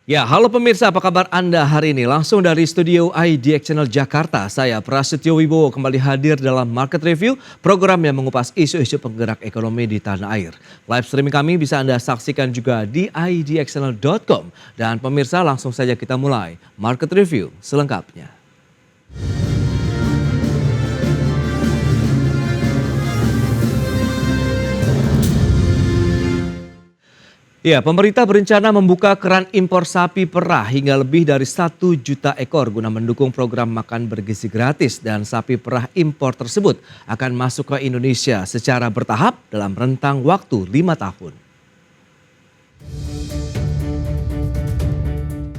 Ya, halo pemirsa, apa kabar Anda hari ini? Langsung dari studio IDX Channel Jakarta, saya Prasetyo Wibowo kembali hadir dalam Market Review, program yang mengupas isu-isu penggerak ekonomi di tanah air. Live streaming kami bisa Anda saksikan juga di idxchannel.com. Dan pemirsa, langsung saja kita mulai Market Review selengkapnya. Ya, pemerintah berencana membuka keran impor sapi perah hingga lebih dari 1 juta ekor guna mendukung program makan bergizi gratis, dan sapi perah impor tersebut akan masuk ke Indonesia secara bertahap dalam rentang waktu 5 tahun.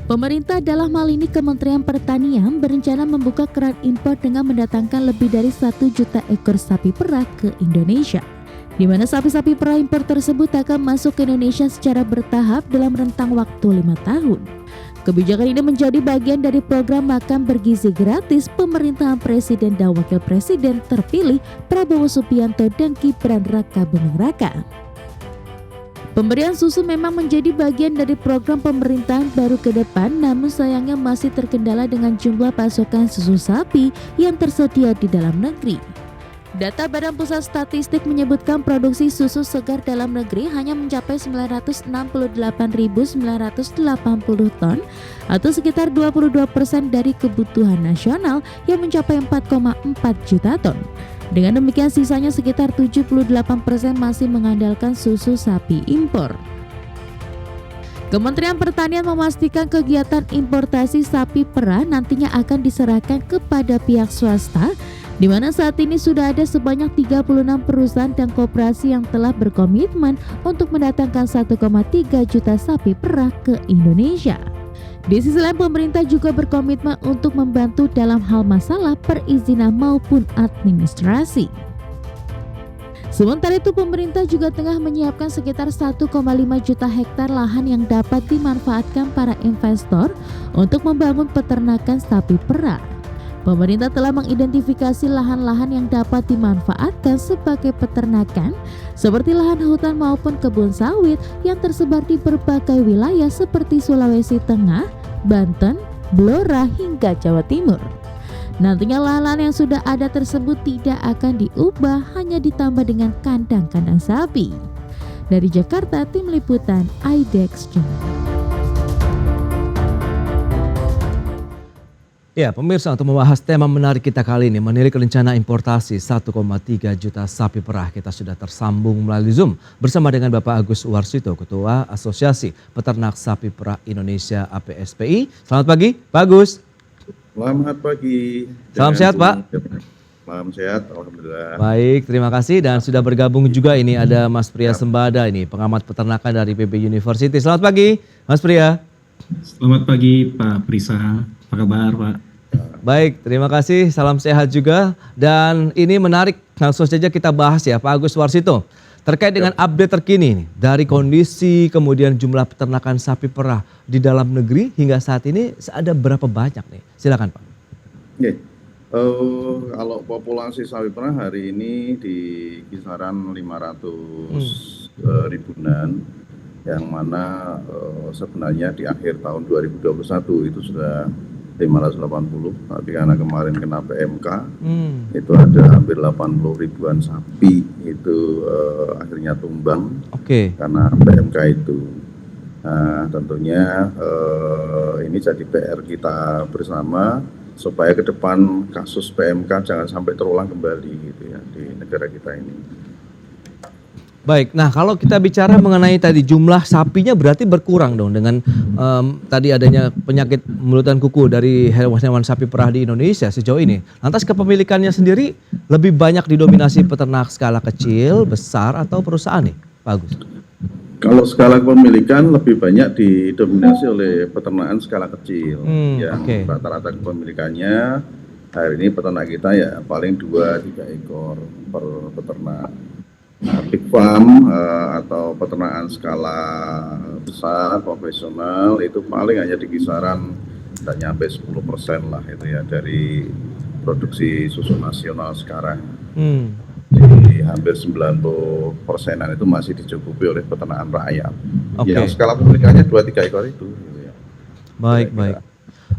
Pemerintah dalam hal ini Kementerian Pertanian berencana membuka keran impor dengan mendatangkan lebih dari 1 juta ekor sapi perah ke Indonesia, di mana sapi-sapi perah impor tersebut akan masuk ke Indonesia secara bertahap dalam rentang waktu 5 tahun. Kebijakan ini menjadi bagian dari program makan bergizi gratis pemerintahan Presiden dan Wakil Presiden terpilih Prabowo Subianto dan Gibran Raka Buming Raka. Pemberian susu memang menjadi bagian dari program pemerintahan baru ke depan, namun sayangnya masih terkendala dengan jumlah pasokan susu sapi yang tersedia di dalam negeri. Data Badan Pusat Statistik menyebutkan produksi susu segar dalam negeri hanya mencapai 968.980 ton atau sekitar 22% dari kebutuhan nasional yang mencapai 4,4 juta ton. Dengan demikian sisanya sekitar 78% masih mengandalkan susu sapi impor. Kementerian Pertanian memastikan kegiatan importasi sapi perah nantinya akan diserahkan kepada pihak swasta, di mana saat ini sudah ada sebanyak 36 perusahaan dan koperasi yang telah berkomitmen untuk mendatangkan 1,3 juta sapi perah ke Indonesia. Di sisi lain, pemerintah juga berkomitmen untuk membantu dalam hal masalah perizinan maupun administrasi. Sementara itu, pemerintah juga tengah menyiapkan sekitar 1,5 juta hektar lahan yang dapat dimanfaatkan para investor untuk membangun peternakan sapi perah. Pemerintah telah mengidentifikasi lahan-lahan yang dapat dimanfaatkan sebagai peternakan, seperti lahan hutan maupun kebun sawit yang tersebar di berbagai wilayah seperti Sulawesi Tengah, Banten, Blora hingga Jawa Timur. Nantinya lahan-lahan yang sudah ada tersebut tidak akan diubah, hanya ditambah dengan kandang-kandang sapi. Dari Jakarta, Tim Liputan IDX Channel. Ya, pemirsa, untuk membahas tema menarik kita kali ini, menilik rencana importasi 1,3 juta sapi perah, kita sudah tersambung melalui Zoom bersama dengan Bapak Agus Warsito, Ketua Asosiasi Peternak Sapi Perah Indonesia APSPI. Selamat pagi, Pak Agus. Selamat pagi. Salam sehat, Pak. Salam sehat, alhamdulillah. Baik, terima kasih, dan sudah bergabung juga ini ada Mas Priya Sembada, ini pengamat peternakan dari PB University. Selamat pagi, Mas Priya. Selamat pagi Pak Prisa, apa kabar Pak? Baik, terima kasih, salam sehat juga. Dan ini menarik, langsung saja kita bahas ya Pak Agus Warsito. Terkait dengan update terkini nih, dari kondisi kemudian jumlah peternakan sapi perah di dalam negeri hingga saat ini ada berapa banyak nih? Silakan Pak. Kalau populasi sapi perah hari ini di kisaran 500 ribuan. Yang mana sebenarnya di akhir tahun 2021 itu sudah 580, tapi karena kemarin kena PMK itu ada hampir 80 ribuan sapi itu akhirnya tumbang karena PMK itu. Nah, tentunya ini jadi PR kita bersama supaya ke depan kasus PMK jangan sampai terulang kembali gitu ya di negara kita ini. Baik, nah kalau kita bicara mengenai tadi jumlah sapinya berarti berkurang dong dengan tadi adanya penyakit mulut dan kuku dari hewan-hewan sapi perah di Indonesia sejauh ini. Lantas kepemilikannya sendiri lebih banyak didominasi peternak skala kecil, besar atau perusahaan nih Pak Agus? Kalau skala kepemilikan lebih banyak didominasi oleh peternakan skala kecil yang rata-rata kepemilikannya hari ini peternak kita ya paling 2-3 ekor per peternak. Big farm atau peternakan skala besar profesional itu paling hanya di kisaran tidak nyampe 10% lah itu ya dari produksi susu nasional sekarang. Jadi hampir 90%-an itu masih dicukupi oleh peternakan rakyat. Yang skala pemilikannya 2-3 ekor itu. Gitu ya. Baik, Kira-kira. baik.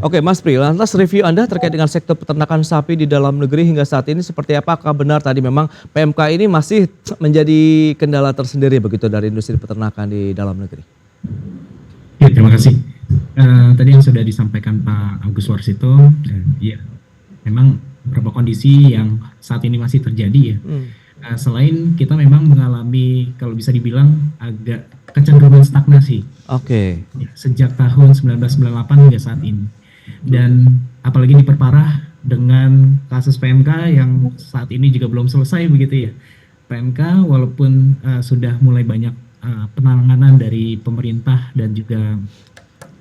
Oke, Mas Pri, lantas review Anda terkait dengan sektor peternakan sapi di dalam negeri hingga saat ini seperti apa? Apakah benar tadi memang PMK ini masih menjadi kendala tersendiri begitu dari industri peternakan di dalam negeri? Ya, terima kasih. Tadi yang sudah disampaikan Pak Agus Warsito, ya, memang beberapa kondisi yang saat ini masih terjadi ya. Selain kita memang mengalami, kalau bisa dibilang agak kecenderungan stagnasi. Oke. Ya, sejak tahun 1998 hingga saat ini. Dan apalagi diperparah dengan kasus PMK yang saat ini juga belum selesai begitu ya. PMK walaupun sudah mulai banyak penanganan dari pemerintah dan juga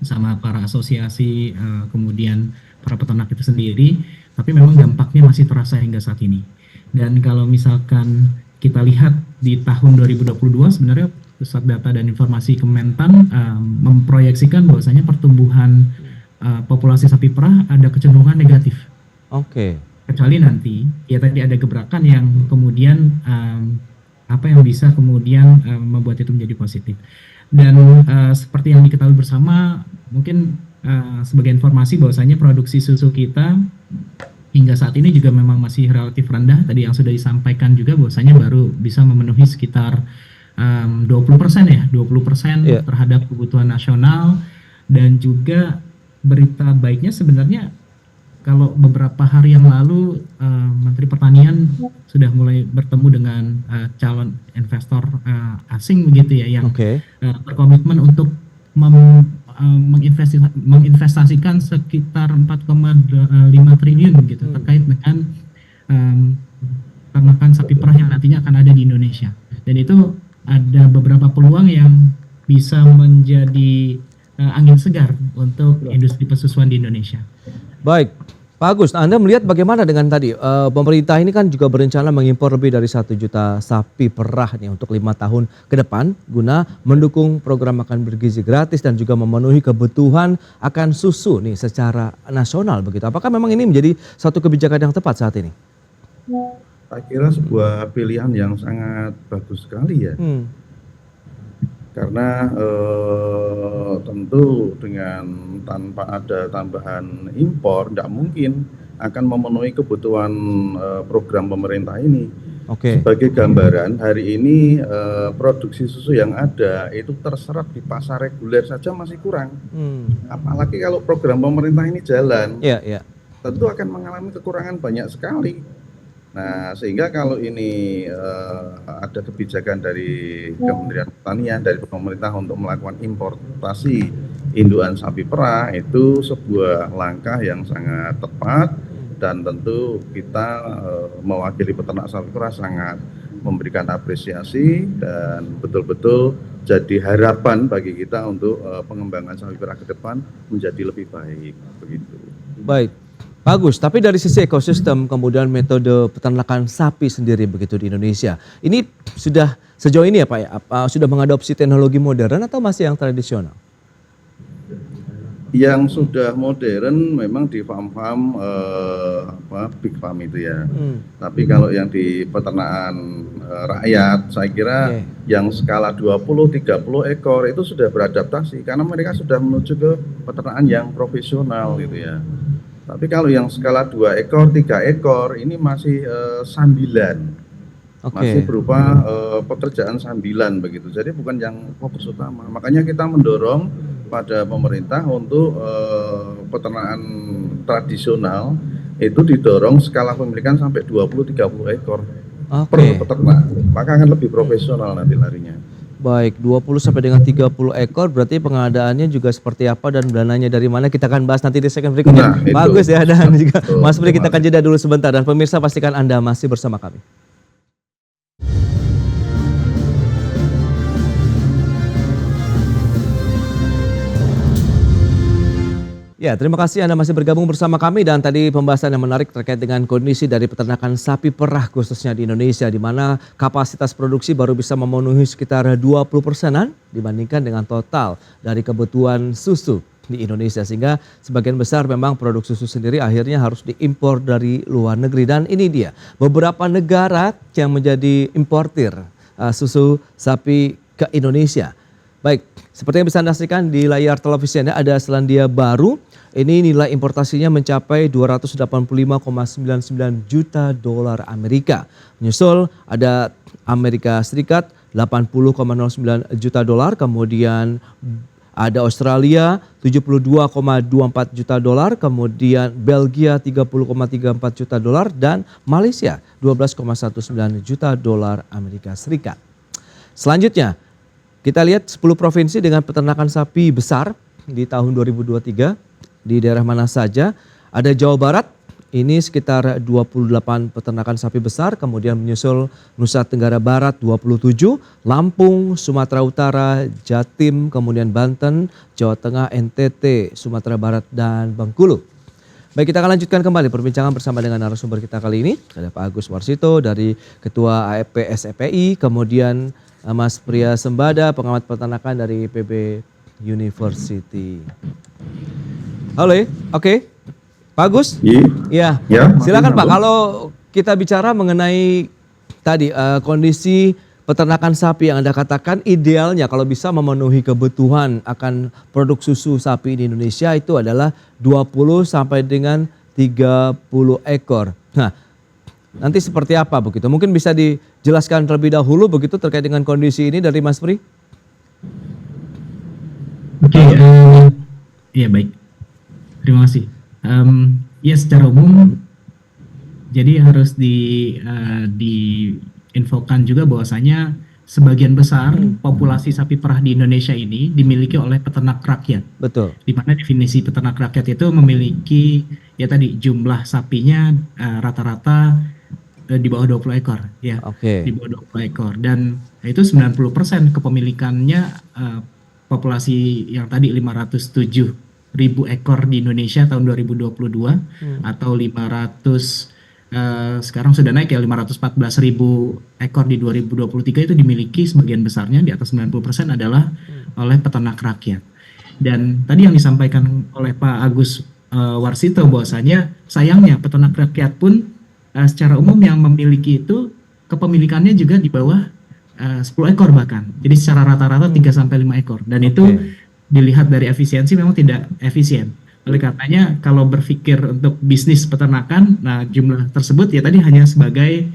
sama para asosiasi kemudian para peternak itu sendiri, tapi memang dampaknya masih terasa hingga saat ini. Dan kalau misalkan kita lihat di tahun 2022 sebenarnya Pusat Data dan Informasi Kementan memproyeksikan bahwasanya pertumbuhan populasi sapi perah ada kecenderungan negatif. Oke. Kecuali nanti ya tadi ada gebrakan yang kemudian apa yang bisa kemudian membuat itu menjadi positif. Dan seperti yang diketahui bersama, mungkin sebagai informasi bahwasanya produksi susu kita hingga saat ini juga memang masih relatif rendah. Tadi yang sudah disampaikan juga bahwasanya baru bisa memenuhi sekitar 20% ya, 20% terhadap kebutuhan nasional. Dan juga berita baiknya sebenarnya kalau beberapa hari yang lalu Menteri Pertanian sudah mulai bertemu dengan calon investor asing begitu ya yang berkomitmen untuk menginvestasikan sekitar 4,5 triliun gitu terkait dengan peternakan sapi perah yang nantinya akan ada di Indonesia. Dan itu ada beberapa peluang yang bisa menjadi angin segar untuk industri pesusuan di Indonesia. Baik, Pak Agus, Anda melihat bagaimana dengan tadi pemerintah ini kan juga berencana mengimpor lebih dari 1 juta sapi perah nih untuk 5 tahun ke depan guna mendukung program makan bergizi gratis dan juga memenuhi kebutuhan akan susu nih secara nasional begitu. Apakah memang ini menjadi satu kebijakan yang tepat saat ini? Saya kira sebuah pilihan yang sangat bagus sekali ya. Karena tentu dengan tanpa ada tambahan impor tidak mungkin akan memenuhi kebutuhan program pemerintah ini. Sebagai gambaran, hari ini produksi susu yang ada itu terserap di pasar reguler saja masih kurang. Apalagi kalau program pemerintah ini jalan, tentu akan mengalami kekurangan banyak sekali. Nah, sehingga kalau ini ada kebijakan dari Kementerian Pertanian, dari pemerintah untuk melakukan importasi indukan sapi perah, itu sebuah langkah yang sangat tepat dan tentu kita mewakili peternak sapi perah sangat memberikan apresiasi dan betul-betul jadi harapan bagi kita untuk pengembangan sapi perah ke depan menjadi lebih baik, begitu. Baik. Bagus, tapi dari sisi ekosistem kemudian metode peternakan sapi sendiri begitu di Indonesia. Ini sudah sejauh ini ya Pak ya, sudah mengadopsi teknologi modern atau masih yang tradisional? Yang sudah modern memang di farm-farm big farm itu ya. Tapi kalau yang di peternakan rakyat saya kira yang skala 20-30 ekor itu sudah beradaptasi karena mereka sudah menuju ke peternakan yang profesional gitu ya. Tapi kalau yang skala 2 ekor, 3 ekor ini masih sambilan, masih berupa pekerjaan sambilan begitu. Jadi bukan yang fokus utama. Makanya kita mendorong pada pemerintah untuk peternakan tradisional itu didorong skala pemilikan sampai 20-30 ekor per peternak. Maka akan lebih profesional nanti larinya. Baik, 20 sampai dengan 30 ekor berarti pengadaannya juga seperti apa dan dananya dari mana kita akan bahas nanti di segmen berikutnya. Bagus ya, dan juga Mas Pri kita akan jeda dulu sebentar dan pemirsa pastikan Anda masih bersama kami. Ya, terima kasih Anda masih bergabung bersama kami dan tadi pembahasan yang menarik terkait dengan kondisi dari peternakan sapi perah khususnya di Indonesia di mana kapasitas produksi baru bisa memenuhi sekitar 20%-an dibandingkan dengan total dari kebutuhan susu di Indonesia sehingga sebagian besar memang produk susu sendiri akhirnya harus diimpor dari luar negeri dan ini dia beberapa negara yang menjadi importir susu sapi ke Indonesia. Baik, seperti yang bisa Anda saksikan di layar televisi Anda ada Selandia Baru. Ini nilai importasinya mencapai 285,99 juta dolar Amerika. Menyusul ada Amerika Serikat 80,09 juta dolar, kemudian ada Australia 72,24 juta dolar, kemudian Belgia 30,34 juta dolar, dan Malaysia 12,19 juta dolar Amerika Serikat. Selanjutnya, kita lihat 10 provinsi dengan peternakan sapi besar di tahun 2023. Di daerah mana saja? Ada Jawa Barat, ini sekitar 28 peternakan sapi besar, kemudian menyusul Nusa Tenggara Barat 27, Lampung, Sumatera Utara, Jatim, kemudian Banten, Jawa Tengah, NTT, Sumatera Barat, dan Bengkulu. Baik, kita akan lanjutkan kembali perbincangan bersama dengan narasumber kita kali ini. Ada Pak Agus Warsito dari Ketua AFP SEPI, kemudian Mas Priya Sembada, pengamat peternakan dari PB University. Halo, oke. Pak Agus? Iya. Ya, silakan Pak. Kalau kita bicara mengenai tadi kondisi peternakan sapi yang Anda katakan idealnya kalau bisa memenuhi kebutuhan akan produk susu sapi di Indonesia itu adalah 20 sampai dengan 30 ekor. Nah, nanti seperti apa begitu? Mungkin bisa dijelaskan terlebih dahulu begitu terkait dengan kondisi ini dari Mas Pri? Oke, ya baik. Terima kasih. Ya secara umum, jadi harus diinfokan juga bahwasanya sebagian besar populasi sapi perah di Indonesia ini dimiliki oleh peternak rakyat. Betul. Di mana definisi peternak rakyat itu memiliki ya tadi jumlah sapinya rata-rata di bawah 20 ekor ya. Di bawah 20 ekor dan itu 90% kepemilikannya populasi yang tadi 507.000 ekor di Indonesia tahun 2022 atau 500 sekarang sudah naik ya 514.000 ekor di 2023 itu dimiliki sebagian besarnya di atas 90% adalah oleh peternak rakyat. Dan tadi yang disampaikan oleh Pak Agus Warsito bahwasanya sayangnya peternak rakyat pun secara umum yang memiliki itu kepemilikannya juga di bawah 10 ekor bahkan. Jadi secara rata-rata 3 sampai 5 ekor dan itu dilihat dari efisiensi memang tidak efisien. Oleh karenanya kalau berpikir untuk bisnis peternakan, nah jumlah tersebut ya tadi hanya sebagai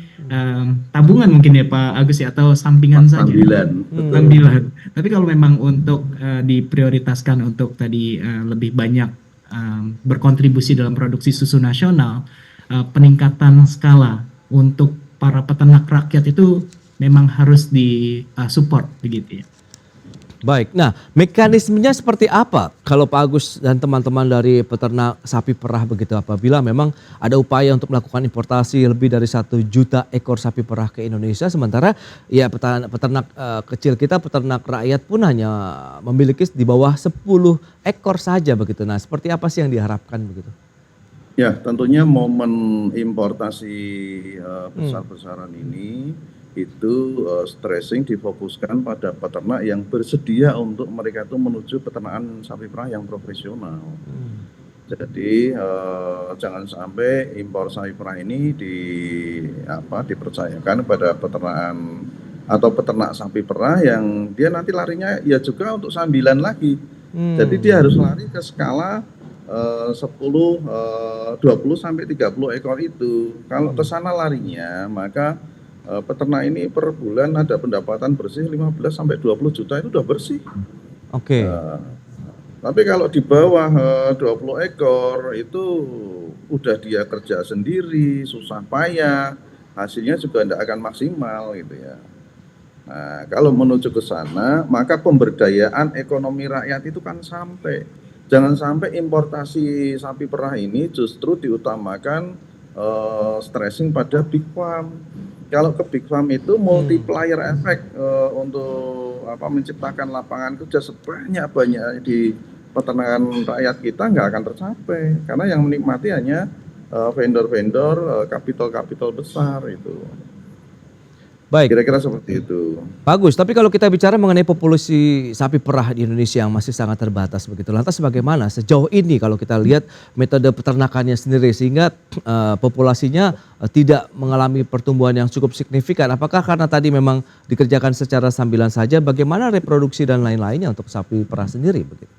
tabungan mungkin ya Pak Agus ya atau sampingan saja. Sambilan. Tapi kalau memang untuk diprioritaskan untuk tadi lebih banyak berkontribusi dalam produksi susu nasional, peningkatan skala untuk para peternak rakyat itu memang harus disupport begitu ya. Baik, nah mekanismenya seperti apa kalau Pak Agus dan teman-teman dari peternak sapi perah begitu apabila memang ada upaya untuk melakukan importasi lebih dari 1 juta ekor sapi perah ke Indonesia sementara ya peternak kecil kita, peternak rakyat pun hanya memiliki di bawah 10 ekor saja begitu. Nah seperti apa sih yang diharapkan begitu? Ya tentunya momen importasi besar-besaran ini itu stressing difokuskan pada peternak yang bersedia untuk mereka itu menuju peternakan sapi perah yang profesional. Jadi jangan sampai impor sapi perah ini dipercayakan pada peternakan atau peternak sapi perah yang dia nanti larinya ya juga untuk sambilan lagi. Jadi dia harus lari ke skala 10, 20 sampai 30 ekor itu. Kalau ke sana larinya maka peternak ini per bulan ada pendapatan bersih 15 sampai 20 juta itu udah bersih. Tapi kalau di bawah 20 ekor itu udah dia kerja sendiri, susah payah, hasilnya juga tidak akan maksimal gitu ya. Nah, kalau menuju ke sana, maka pemberdayaan ekonomi rakyat itu kan sampai. Jangan sampai importasi sapi perah ini justru diutamakan stressing pada big farm. Kalau ke big farm itu multiplier efek untuk menciptakan lapangan kerja sebanyak-banyak di peternakan rakyat kita nggak akan tercapai karena yang menikmati hanya vendor-vendor kapital besar itu. Baik, Kira-kira seperti itu. bagus. Tapi kalau kita bicara mengenai populasi sapi perah di Indonesia yang masih sangat terbatas begitu. Lantas bagaimana sejauh ini kalau kita lihat metode peternakannya sendiri sehingga populasinya tidak mengalami pertumbuhan yang cukup signifikan. Apakah karena tadi memang dikerjakan secara sambilan saja? Bagaimana reproduksi dan lain-lainnya untuk sapi perah sendiri begitu?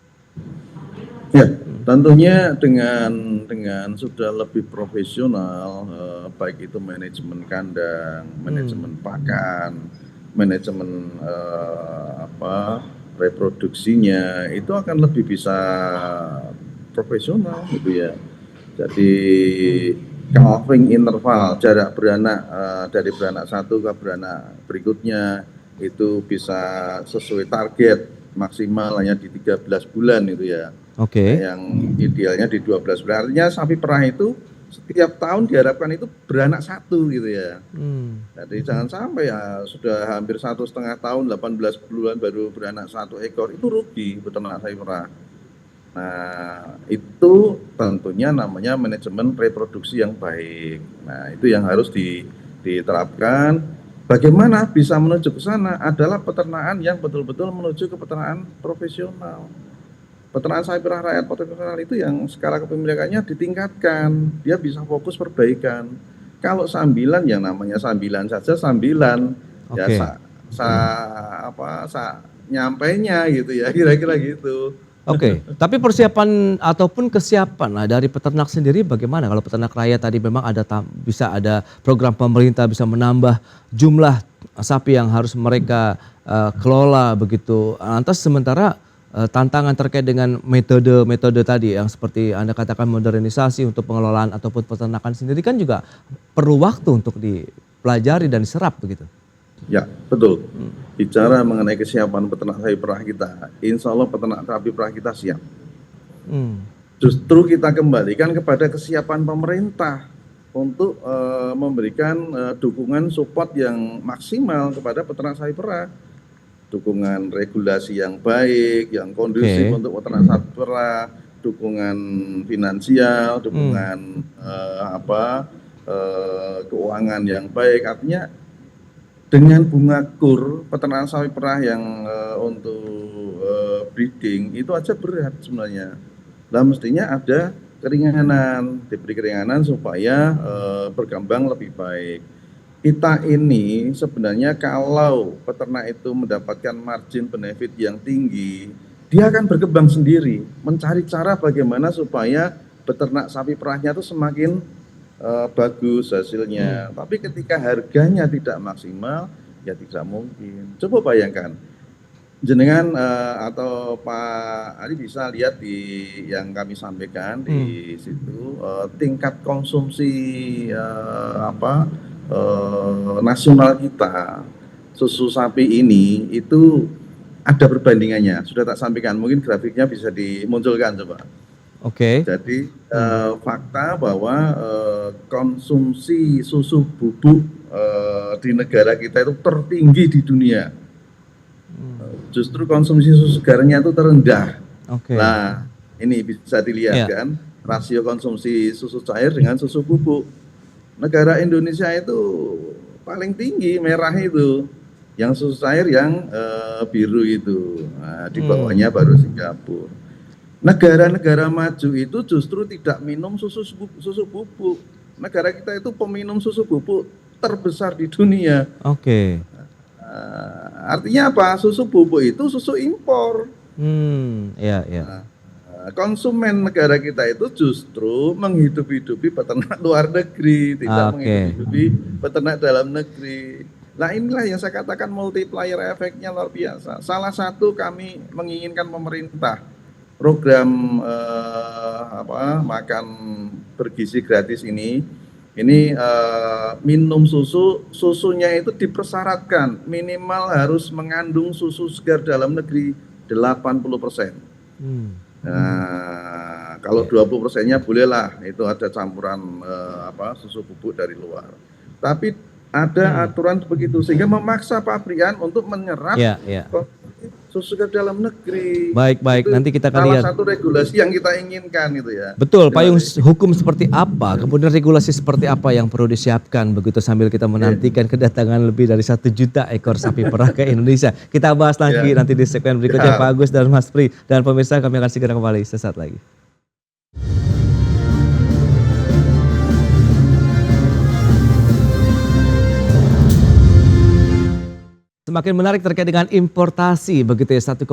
Ya, tentunya dengan sudah lebih profesional, baik itu manajemen kandang, manajemen pakan, manajemen reproduksinya itu akan lebih bisa profesional gitu ya. Jadi calving interval, jarak beranak dari beranak satu ke beranak berikutnya itu bisa sesuai target maksimal hanya di 13 bulan itu ya. Oke. Yang idealnya di 12 bulan. Artinya sapi perah itu setiap tahun diharapkan itu beranak satu gitu ya. Jadi jangan sampai ya sudah hampir 1,5 tahun, 18 bulan baru beranak 1 ekor, itu rugi peternak sapi perah. Nah, itu tentunya namanya manajemen reproduksi yang baik. Nah, itu yang harus diterapkan. Bagaimana bisa menuju ke sana adalah peternakan yang betul-betul menuju ke peternakan profesional. Peternakan sapi perah rakyat profesional itu yang skala kepemilikannya ditingkatkan, dia bisa fokus perbaikan. Kalau sambilan yang namanya sambilan saja sambilan, ya Oke. nyampainya gitu ya, kira-kira gitu. Oke, tapi persiapan ataupun kesiapan dari peternak sendiri bagaimana? Kalau peternak rakyat tadi memang bisa ada program pemerintah bisa menambah jumlah sapi yang harus mereka kelola begitu. Lantas sementara tantangan terkait dengan metode-metode tadi yang seperti Anda katakan modernisasi untuk pengelolaan ataupun peternakan sendiri kan juga perlu waktu untuk dipelajari dan diserap begitu. Ya, betul. Bicara mengenai kesiapan peternak sapi perah kita, insya Allah peternak sapi perah kita siap. Justru kita kembalikan kepada kesiapan pemerintah untuk memberikan dukungan support yang maksimal kepada peternak sapi perah. Dukungan regulasi yang baik, yang kondusif untuk peternak sapi perah, dukungan finansial, dukungan keuangan yang baik. Artinya dengan bunga kur peternakan sapi perah yang untuk breeding itu aja berat sebenarnya. Nah, mestinya ada keringanan, diberi keringanan supaya berkembang lebih baik. Kita ini sebenarnya kalau peternak itu mendapatkan margin benefit yang tinggi, dia akan berkembang sendiri, mencari cara bagaimana supaya peternak sapi perahnya itu semakin bagus hasilnya. Tapi ketika harganya tidak maksimal, ya tidak mungkin. Coba bayangkan, jenengan atau Pak Ali bisa lihat di yang kami sampaikan di situ tingkat konsumsi nasional kita susu sapi ini itu ada perbandingannya. Sudah tak sampaikan, mungkin grafiknya bisa dimunculkan coba. Oke. Jadi fakta bahwa konsumsi susu bubuk di negara kita itu tertinggi di dunia. Justru konsumsi susu segarnya itu terendah. Oke. Nah, ini bisa dilihat kan rasio konsumsi susu cair dengan susu bubuk. Negara Indonesia itu paling tinggi, merah itu. Yang susu cair yang biru itu. Nah, di bawahnya baru Singapura. Negara-negara maju itu justru tidak minum susu bubuk. Negara kita itu peminum susu bubuk terbesar di dunia. Oke. Artinya apa? Susu bubuk itu susu impor. Iya. Konsumen negara kita itu justru menghidup-hidupi peternak luar negeri, tidak menghidup-hidupi peternak dalam negeri. Nah, inilah yang saya katakan multiplier efeknya luar biasa. Salah satu kami menginginkan pemerintah program makan bergizi gratis ini minum susunya itu dipersyaratkan minimal harus mengandung susu segar dalam negeri 80%. Nah, kalau 20%-nya bolehlah itu ada campuran susu bubuk dari luar. Tapi ada aturan begitu sehingga memaksa pabrikan untuk menyerap susu ke dalam negeri. Baik, Itu nanti kita akan salah lihat. satu regulasi yang kita inginkan itu ya. Betul, payung hukum seperti apa, kemudian regulasi seperti apa yang perlu disiapkan begitu sambil kita menantikan kedatangan lebih dari 1 juta ekor sapi perah ke Indonesia. Kita bahas lagi nanti di segmen berikutnya Pak Agus dan Mas Pri. Dan pemirsa, kami akan segera kembali sesaat lagi. Semakin menarik terkait dengan importasi begitu ya, 1,3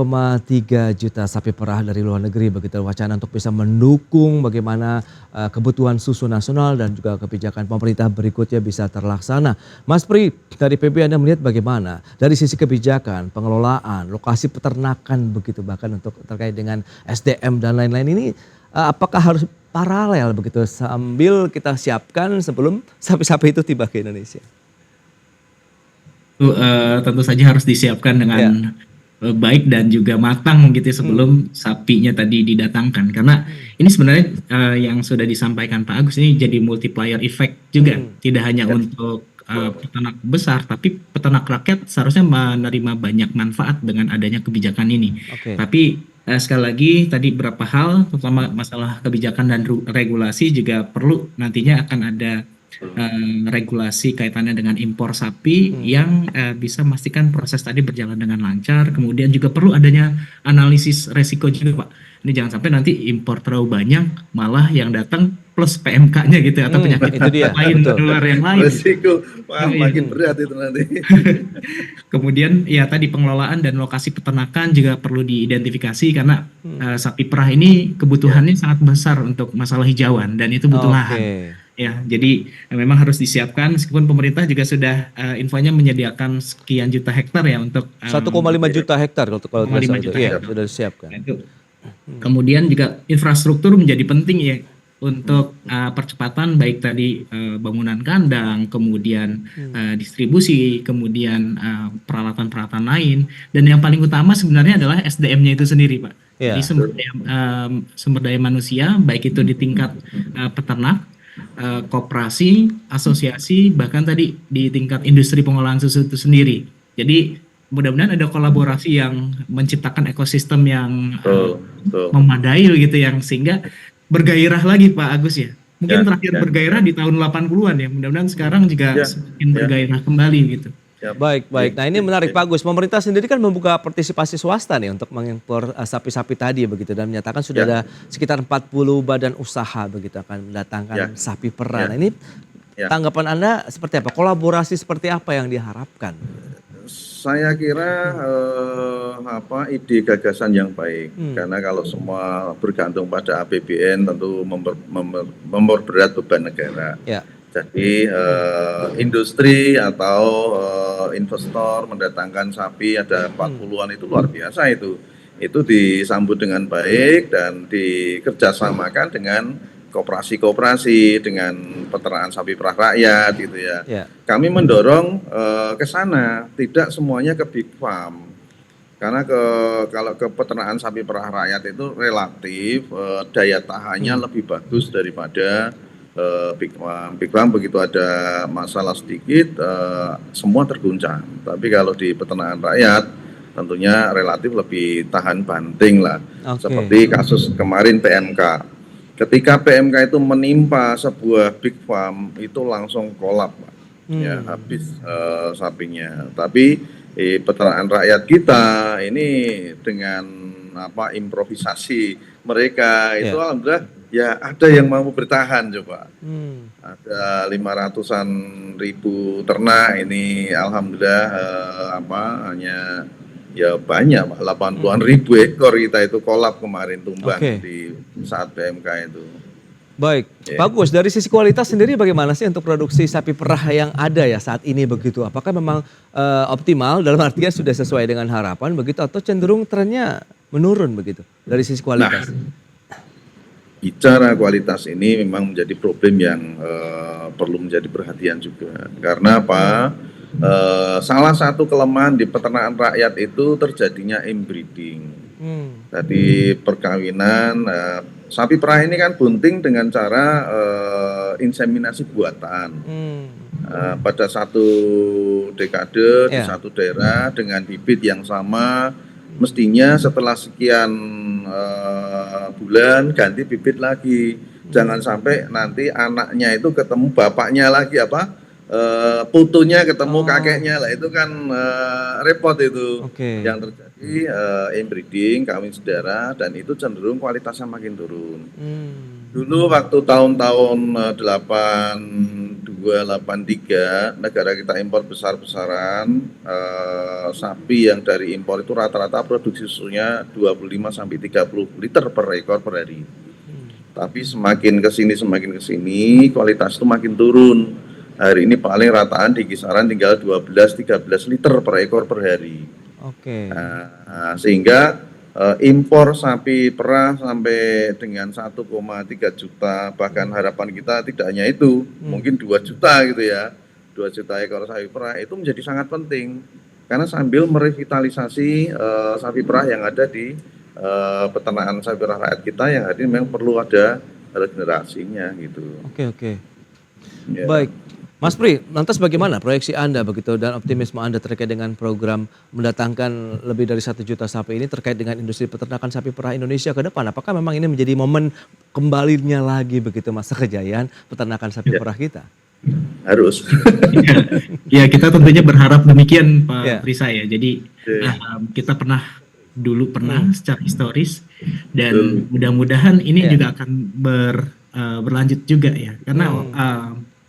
juta sapi perah dari luar negeri begitu, wacana untuk bisa mendukung bagaimana kebutuhan susu nasional dan juga kebijakan pemerintah berikutnya bisa terlaksana. Mas Pri, dari PB Anda melihat bagaimana dari sisi kebijakan, pengelolaan, lokasi peternakan begitu, bahkan untuk terkait dengan SDM dan lain-lain ini, apakah harus paralel begitu sambil kita siapkan sebelum sapi-sapi itu tiba ke Indonesia? Tentu saja harus disiapkan dengan baik dan juga matang gitu ya, sebelum sapinya tadi didatangkan, karena ini sebenarnya yang sudah disampaikan Pak Agus ini jadi multiplier effect juga, tidak hanya untuk peternak besar, tapi peternak rakyat seharusnya menerima banyak manfaat dengan adanya kebijakan ini. Tapi sekali lagi tadi beberapa hal, terutama masalah kebijakan dan regulasi juga perlu, nantinya akan ada regulasi kaitannya dengan impor sapi yang bisa memastikan proses tadi berjalan dengan lancar. Kemudian juga perlu adanya analisis resiko juga, Pak. Ini jangan sampai nanti impor terlalu banyak, malah yang datang plus PMK-nya gitu atau penyakit itu dia, lain luar yang lain. Resiko makin berat itu nanti. Kemudian ya tadi pengelolaan dan lokasi peternakan juga perlu diidentifikasi, karena sapi perah ini kebutuhannya sangat besar untuk masalah hijauan dan itu butuh lahan. Ya, jadi memang harus disiapkan, meskipun pemerintah juga sudah infonya menyediakan sekian juta hektar ya untuk 1,5 juta hektar kalau tidak salah itu. Iya, sudah disiapkan. Kemudian juga infrastruktur menjadi penting ya untuk percepatan, baik tadi bangunan kandang, kemudian distribusi, kemudian peralatan-peralatan lain, dan yang paling utama sebenarnya adalah SDM-nya itu sendiri, Pak. Jadi sumber daya manusia, baik itu di tingkat peternak, koperasi, asosiasi, bahkan tadi di tingkat industri pengolahan susu itu sendiri. Jadi mudah-mudahan ada kolaborasi yang menciptakan ekosistem yang memadai gitu, yang sehingga bergairah lagi Pak Agus ya. Mungkin terakhir bergairah di tahun 80-an ya. Mudah-mudahan sekarang juga semakin bergairah kembali gitu. Baik. Nah ini menarik Pak Agus. Pemerintah sendiri kan membuka partisipasi swasta nih untuk mengimpor sapi-sapi tadi begitu, dan menyatakan sudah ada sekitar 40 badan usaha begitu akan mendatangkan sapi perah. Nah ini tanggapan Anda seperti apa? Kolaborasi seperti apa yang diharapkan? Saya kira ide gagasan yang baik, karena kalau semua bergantung pada APBN tentu memperberat beban negara. Jadi industri atau investor mendatangkan sapi ada 40-an itu luar biasa itu. Itu disambut dengan baik dan dikerjasamakan dengan koperasi-koperasi, dengan peternakan sapi perah rakyat gitu ya. Kami mendorong ke sana, tidak semuanya ke big farm. Karena kalau ke peternakan sapi perah rakyat itu relatif daya tahannya lebih bagus daripada big farm. Big farm begitu ada masalah sedikit semua terguncang. Tapi kalau di peternakan rakyat tentunya relatif lebih tahan banting lah. Seperti kasus kemarin PMK. Ketika PMK itu menimpa sebuah big farm itu langsung kolap, Pak. Ya habis sapinya. Tapi peternakan rakyat kita ini dengan improvisasi mereka itu alhamdulillah ya ada yang mau bertahan coba. Ada 500-an ribu ternak ini alhamdulillah hanya ya banyak, 80-an ribu ekor kita itu kolap kemarin, tumbang di saat PMK itu. Baik, bagus. Dari sisi kualitas sendiri bagaimana sih untuk produksi sapi perah yang ada ya saat ini begitu? Apakah memang optimal dalam artian sudah sesuai dengan harapan begitu, atau cenderung trennya menurun begitu dari sisi kualitas? Bicara kualitas ini memang menjadi problem yang perlu menjadi perhatian juga. Karena apa? Salah satu kelemahan di peternakan rakyat itu terjadinya inbreeding. Jadi perkawinan sapi perah ini kan bunting dengan cara inseminasi buatan. Pada satu dekade di satu daerah dengan bibit yang sama mestinya setelah sekian bulan ganti bibit lagi. Jangan sampai nanti anaknya itu ketemu bapaknya lagi putunya ketemu kakeknya lah, itu kan repot itu. Oke. Yang terjadi inbreeding, kawin saudara, dan itu cenderung kualitasnya makin turun. Dulu waktu tahun-tahun 82-83 negara kita impor besar-besaran, sapi yang dari impor itu rata-rata produksi susunya 25-30 liter per ekor per hari. Tapi semakin kesini kualitas itu makin turun. Hari ini paling rataan di kisaran tinggal 12-13 liter per ekor per hari. Oke. Nah, sehingga impor sapi perah sampai dengan 1,3 juta, bahkan harapan kita tidak hanya itu, mungkin 2 juta gitu ya, 2 juta ekor sapi perah itu menjadi sangat penting, karena sambil merevitalisasi sapi perah yang ada di peternakan sapi perah rakyat kita yang hari ini memang perlu ada regenerasinya gitu. Oke. Ya. Baik. Mas Pri, lantas bagaimana proyeksi Anda begitu dan optimisme Anda terkait dengan program mendatangkan lebih dari 1 juta sapi ini terkait dengan industri peternakan sapi perah Indonesia ke depan? Apakah memang ini menjadi momen kembalinya lagi begitu masa kejayaan peternakan sapi perah kita? Harus. Ya, kita tentunya berharap demikian Pak Risa ya. Jadi kita dulu pernah secara historis, dan mudah-mudahan ini juga akan berlanjut juga ya. Karena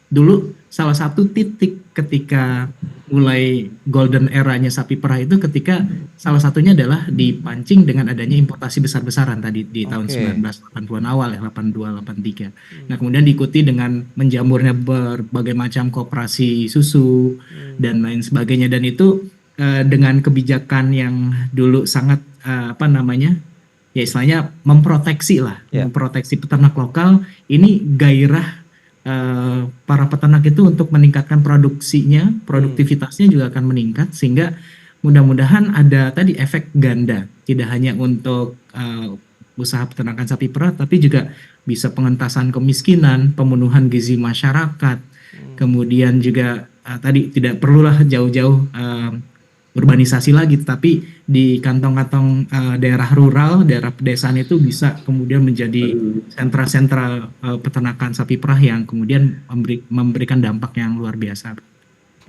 dulu salah satu titik ketika mulai golden eranya sapi perah itu ketika salah satunya adalah dipancing dengan adanya importasi besar-besaran tadi di tahun 1980-an awal ya, 82, 83. Nah, kemudian diikuti dengan menjamurnya berbagai macam koperasi susu dan lain sebagainya, dan itu dengan kebijakan yang dulu sangat ya istilahnya memproteksi peternak lokal, ini gairah para peternak itu untuk meningkatkan produksinya, produktivitasnya juga akan meningkat, sehingga mudah-mudahan ada tadi efek ganda, tidak hanya untuk usaha peternakan sapi perah, tapi juga bisa pengentasan kemiskinan, pemenuhan gizi masyarakat, kemudian juga tadi tidak perlulah jauh-jauh urbanisasi lagi, tapi di kantong-kantong daerah rural, daerah pedesaan itu bisa kemudian menjadi sentra-sentra peternakan sapi perah yang kemudian memberikan dampak yang luar biasa.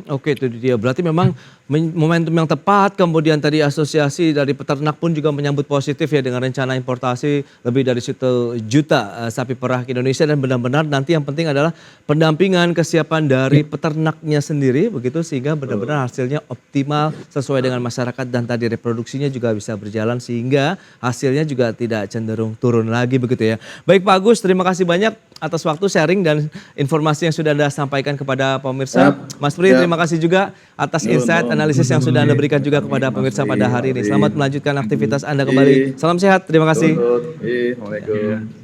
Oke, itu dia. Berarti memang momentum yang tepat, kemudian tadi asosiasi dari peternak pun juga menyambut positif ya dengan rencana importasi lebih dari 1 juta sapi perah ke Indonesia, dan benar-benar nanti yang penting adalah pendampingan kesiapan dari peternaknya sendiri begitu, sehingga benar-benar hasilnya optimal sesuai dengan masyarakat, dan tadi reproduksinya juga bisa berjalan sehingga hasilnya juga tidak cenderung turun lagi begitu ya. Baik Pak Agus, terima kasih banyak atas waktu sharing dan informasi yang sudah Anda sampaikan kepada pemirsa. Mas Pri, terima kasih juga atas insight, analisis yang sudah Anda berikan juga kepada pemirsa pada hari ini. Selamat melanjutkan aktivitas Anda kembali. Salam sehat, terima kasih. Waalaikumsalam.